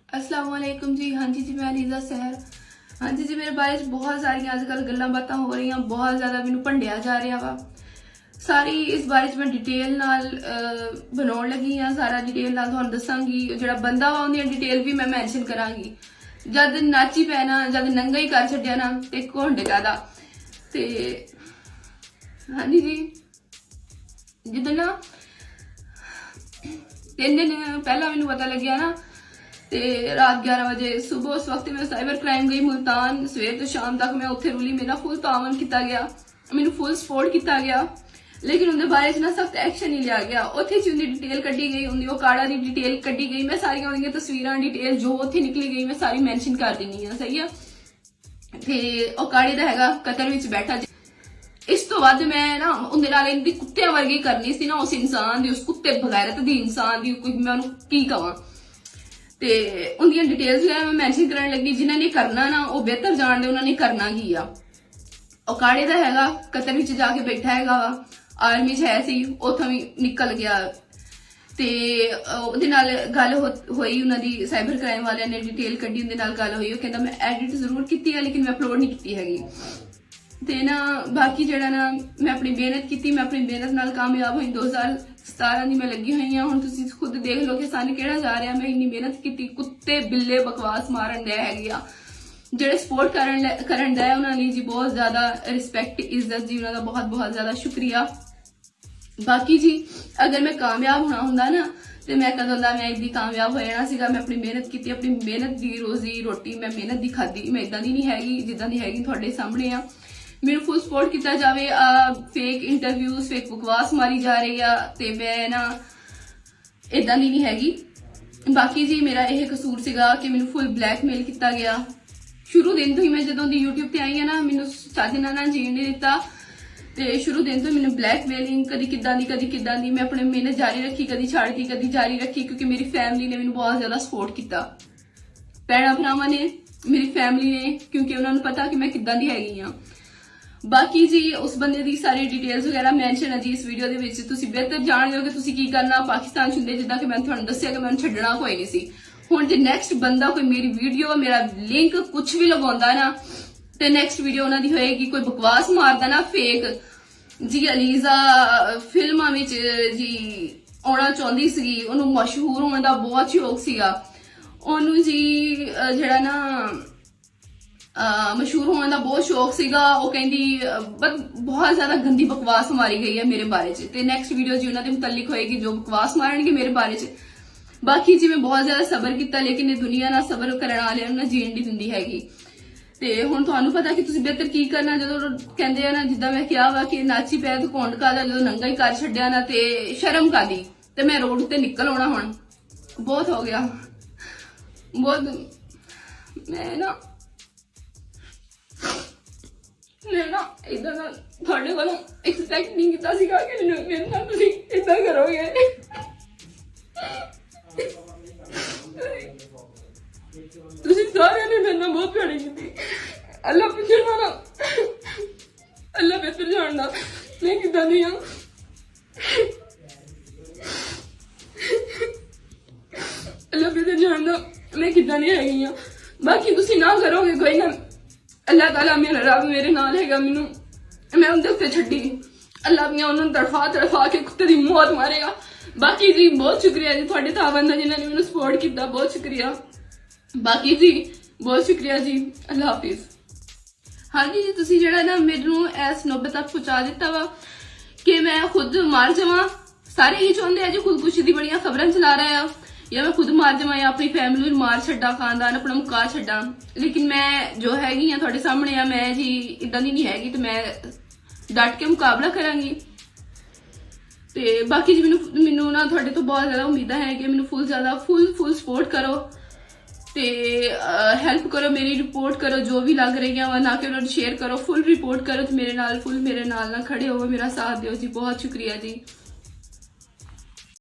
अस्सलाम वालेकुम जी। हाँ जी मैं अलीजा सहर। हाँ जी मेरे बारे बहुत सारिया अजकल गल्लां बातां हो रही, बहुत ज्यादा मैनू भंडिया जा रहा वा। सारी इस बारे मैं डिटेल नाल बनाउण लगी हाँ। सारा डिटेल नाल तुहानूं दसांगी। जिहड़ा बंदा वा उहदी डिटेल भी मैं मैंशन करांगी। जद नाची पैना, जद नंगा ही कर छड्डिया ना ते घुंड ज्यादा। ते हाँ जी जिद्दन ना 3 दिन पहला मैनू पता लग्या ना, ते रात 11 बजे सुबह उस वक्त मैं साइबर क्राइम गई मुल्तान। सवेर तो शाम तक मैं उत्थे रुली, मेरा फुल तावन किया गया, मैनू फुल सपोर्ट किया गया, लेकिन उनके बारे ना सख्त एक्शन नहीं लिया गया। उत्थे च उनकी डिटेल कड्डी गई, उनकी वो काड़ा की डिटेल कड्डी गई। मैं सारिया उनकी तस्वीरां डिटेल जो उत्थे निकली गई मैं सारी मैंशन कर दिनी हाँ। सही है। ते वो काड़े दा हैगा कतर विच बैठा। इस तो बाद मैं ना उनके नाल इनकी कुत्ते वर्गी करनी सी ना, उस इंसान दी, उस कुत्ते बगैरत दी इंसान दी कोई मैं उन्हें की कहां। ते उनकी डिटेल्स मैं मैंशन करने लगी। जिन्होंने करना ना वो बेहतर जानते उन्होंने करना की आ। ਉਹ ਕਾੜੇ ਦਾ ਹੈਗਾ ਕਤਰ ਵਿੱਚ ਜਾ ਕੇ ਬੈਠਾ ਹੈਗਾ ਵਾ, ਆਰਮੀ 'ਚ ਹੈ ਸੀ, ਉੱਥੋਂ ਵੀ ਨਿਕਲ ਗਿਆ। ਤੇ ਉਹਦੇ ਨਾਲ ਗੱਲ ਹੋਈ, ਉਹਨਾਂ ਦੀ ਸਾਈਬਰ ਕ੍ਰਾਈਮ ਵਾਲਿਆਂ ਨੇ ਡਿਟੇਲ ਕੱਢੀ, ਉਹਦੇ ਨਾਲ ਗੱਲ ਹੋਈ। ਉਹ ਕਹਿੰਦਾ ਮੈਂ ਐਡਿਟ ਜ਼ਰੂਰ ਕੀਤੀ ਹੈ ਲੇਕਿਨ ਮੈਂ ਅਪਲੋਡ ਨਹੀਂ ਕੀਤੀ ਹੈਗੀ। ਤੇ ਨਾ ਬਾਕੀ ਜਿਹੜਾ ਨਾ ਮੈਂ ਆਪਣੀ ਮਿਹਨਤ ਕੀਤੀ, ਮੈਂ ਆਪਣੀ ਮਿਹਨਤ ਨਾਲ ਕਾਮਯਾਬ ਹੋਈ। 2017 ਦੀ ਮੈਂ ਲੱਗੀ ਹੋਈ ਹਾਂ। ਹੁਣ ਤੁਸੀਂ ਖੁਦ ਦੇਖ ਲਓ ਕਿ ਸਾਨੂੰ ਕਿਹੜਾ ਜਾ ਰਿਹਾ। ਮੈਂ ਇੰਨੀ ਮਿਹਨਤ ਕੀਤੀ, ਕੁੱਤੇ ਬਿੱਲੇ ਬਕਵਾਸ ਮਾਰਨ ਦੇ ਹੈਗੇ ਆ। ਜਿਹੜੇ ਸਪੋਰਟ ਕਰਨ ਦਾ ਉਹਨਾਂ ਲਈ ਜੀ ਬਹੁਤ ਜ਼ਿਆਦਾ ਰਿਸਪੈਕਟ ਇੱਜ਼ਤ ਜੀ, ਉਹਨਾਂ ਦਾ ਬਹੁਤ ਬਹੁਤ ਜ਼ਿਆਦਾ ਸ਼ੁਕਰੀਆ। ਬਾਕੀ ਜੀ ਅਗਰ ਮੈਂ ਕਾਮਯਾਬ ਹੋਣਾ ਹੁੰਦਾ ਨਾ ਤੇ ਮੈਂ ਕਦੋਂ ਦਾ ਮੈਂ ਇੱਦੀ ਕਾਮਯਾਬ ਹੋ ਜਾਣਾ ਸੀਗਾ। ਮੈਂ ਆਪਣੀ ਮਿਹਨਤ ਕੀਤੀ, ਆਪਣੀ ਮਿਹਨਤ ਦੀ ਰੋਜ਼ੀ ਰੋਟੀ ਮੈਂ ਮਿਹਨਤ ਦੀ ਖਾਦੀ। ਮੈਂ ਇਦਾਂ ਦੀ ਨਹੀਂ ਹੈਗੀ ਜਿੱਦਾਂ ਦੀ ਹੈਗੀ ਤੁਹਾਡੇ ਸਾਹਮਣੇ ਆ। ਮੈਨੂੰ ਫੁੱਲ ਸਪੋਰਟ ਕੀਤਾ ਜਾਵੇ। ਫੇਕ ਇੰਟਰਵਿਊਜ਼ ਫੇਕ ਬਕਵਾਸ ਮਾਰੀ ਜਾ ਰਹੀ ਆ ਤੇ ਮੈਂ ਨਾ ਇਦਾਂ ਦੀ ਨਹੀਂ ਹੈਗੀ। ਬਾਕੀ ਜੀ ਮੇਰਾ ਇਹ ਕਸੂਰ ਸੀਗਾ ਕਿ ਮੈਨੂੰ ਫੁੱਲ ਬਲੈਕਮੇਲ ਕੀਤਾ ਗਿਆ। शुरू दिन तो ही मैं जो दी यूट्यूब से आई हाँ ना, मैनू चज ना जीण नहीं दिता। तो शुरू दिन तो मैंने ब्लैकमेलिंग कदी किदां दी मैं अपनी मेहनत जारी रखी, कदी छड़ दी कदी जारी रखी, क्योंकि मेरी फैमिली ने मैनू बहुत ज्यादा सपोर्ट किया। भैणां भरावां ने, मेरी फैमिली ने, क्योंकि उन्होंने पता कि मैं किदां दी हैगी हाँ। बाकी जी उस बंदे की सारी डिटेल्स वगैरह मैंशन है जी इस वीडियो के विच। तुसीं बेहतर जाण लो कि तुसीं की करना। पाकिस्तान छुंदे जिद्दां कि मैं तुहानूं दस्सिया कि मैनूं छड्डना कोई नहीं सी। हुण जे नेक्स्ट बंदा कोई मेरी वीडियो मेरा लिंक कुछ भी लगाउंदा ना ते नेक्स्ट वीडियो उन्हां दी होएगी कोई बकवास मारदा ना फेक जी। अलीजा फिल्मां विच जी आउणा चाहुंदी सीगी, ओनू मशहूर होने दा बहुत शौक सीगा। ओनू जी जिहड़ा ना मशहूर होने का बहुत शौक सीगा। वो कहती बहुत ज्यादा गंदी बकवास मारी गई है मेरे बारे च। ते नेक्स्ट वीडियो जी उन्हां दे मुतल्लिक होएगी जो बकवास मारनगे मेरे बारे च। बाकी जी मैं बहुत ज्यादा सबर किया, लेकिन दुनिया ना सबर करने वाले ना जीण नहीं दिंदी हैगी। ते हुण तुहानूं पता कि तुसीं बेहतर की करना। जो कहंदे आ ना जिद्दां मैं कहा वा कि नाची पै तो घुंड कादा, जो नंगा ही कर छड्डिया ना ते शर्म कादी। ते मैं रोड ते निकल आउणा। हुण बहुत हो गया, बहुत मैं ना इदां ना तुहाडे कोलों एक्सपैक्ट नहीं कीता सीगा कि मेरे नाल तुसीं इदां करोगे। तुसीं सारियां ने मेरे नाल बहुत प्यारी कीती। अल्लाह पुछना ना, अल्लाह बेहतर जानदा मैं किदां दी हां। अल्लाह बेहतर जानदा मैं किदां दी हैगी हां। बाकी तुसीं ना करोगे कोई ना, अल्लाह ताला मेरा रब मेरे नाल हैगा। मैनू मैं उनके उत्ते छड्डी, अल्लाह भी उन्होंने तड़फा के कुत्ते दी मौत मारेगा। बाकी जी बहुत शुक्रिया जी थोड़े ताबंदा जिन्होंने मैंने सपोर्ट किया, बहुत शुक्रिया। बाकी जी बहुत शुक्रिया जी, अल्लाह हाफिज। हाँ जी तुसीं जिहड़ा ना मैनू इस नौबत तक पहुंचा दिता वा कि मैं खुद मार जावां। सारे ही चाहुंदे आ जी खुदकुशी दी बड़ियां खबरां चला रहे आ, या मैं खुद मार जावां या अपनी फैमिली नूं मार छड्डां, खानदान अपना मुका छड्डां। लेकिन मैं जो हैगी आ तुहाडे सामने आ, मैं जी इदां दी नहीं हैगी। तो मैं डट के मुकाबला करांगी। ते बाकी जी मैनू ना तुहाडे तो बहुत ज्यादा उम्मीदां है कि मैनू फुल सपोर्ट करो ते हैल्प करो, मेरी रिपोर्ट करो जो भी लग रही है ना कि उन्होंने शेयर करो, फुल रिपोर्ट करो। तो मेरे नाल ना खड़े हो, मेरा साथ दो जी। बहुत शुक्रिया जी।